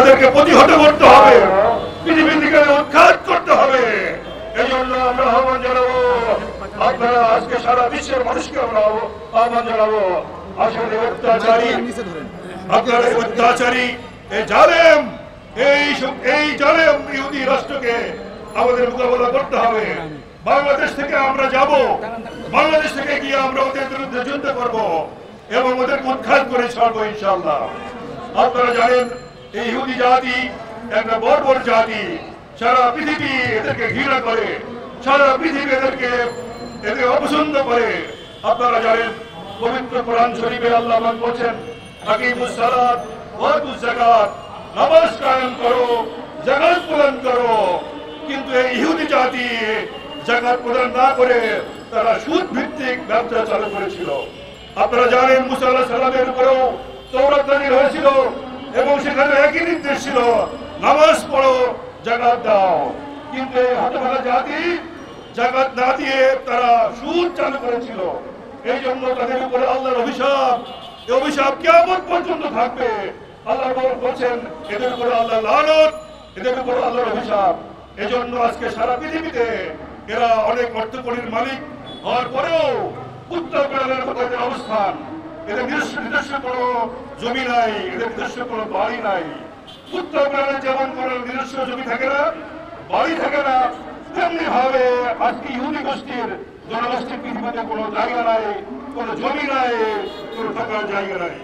তাদেরকে প্রতিহত করতে হবে, পৃথিবী থেকে উৎখাত করতে হবে। এই জন্য আমরা আহ্বান জানাবো, আপনারা আজকে সারা বিশ্বের মানুষকে আমরা আহ্বান জানাবো, আসলে আপনারা অত্যাচারী এই জালেম ইহুদি রাষ্ট্রকে আমাদের মোকাবেলা করতে হবে। বাংলাদেশ থেকে আমরা যাব, বাংলাদেশ থেকে গিয়ে আমরা ওদের বিরুদ্ধে যুদ্ধ করব এবং ওদেরকে উৎখাত করে ছাড়বো ইনশাআল্লাহ। আপনারা জানেন এই ইহুদি জাতি একটা বর্বর জাতি, সারা পৃথিবী এদেরকে ঘৃণা করে, সারা পৃথিবী এদের অপছন্দ করে। আপনারা জানেন পবিত্র কোরআন শরীফে আল্লাহ বলছেন, আকিমুস সালাত ওয়া আতুজ যাকাত, নামাজ কায়েম করো, যাকাত প্রদান করো। কিন্তু এই ইহুদি জাতি যাকাত প্রদান না করে তারা সুদ ভিত্তিক ব্যবসা চালু করেছিল। আপনারা জানেন মুসা আলাইহিস সালামের উপরেও তাওরাত নাযিল হয়েছিল এবং সেখানে একই নির্দেশ ছিল, নামাজ পড়ো, যাকাত দাও। কিন্তু এই হতভাগা জাতি যাকাত না দিয়ে তারা সুদ চালু করেছিল। এই জন্য তাদের উপরে আল্লাহর অভিশাপ, এই অভিশাপ কিয়ামত পর্যন্ত থাকবে। আল্লাহ বলছেন এদের উপরে আল্লাহ লানত, এদের উপরে আল্লাহর অভিশাপ। এজন্য আজকে সারা পৃথিবীতে এরা অনেক অর্থকরীর মালিক হওয়ার পরেও উত্তর কোরিয়ার মতো এদের অবস্থান। এদের নিজস্ব কোনো জমি নাই, এদের নিজস্ব কোনো বাড়ি নাই। উত্তর কোরিয়ার যেমন কোনো নিজস্ব জমি থাকে না, বাড়ি থাকে না, তেমনি ভাবে আজকে ইহুদি গোষ্ঠীর জনগোষ্ঠীর পৃথিবীতে কোনো জায়গা নাই, কোনো জমি নাই, কোনো থাকার জায়গা নাই।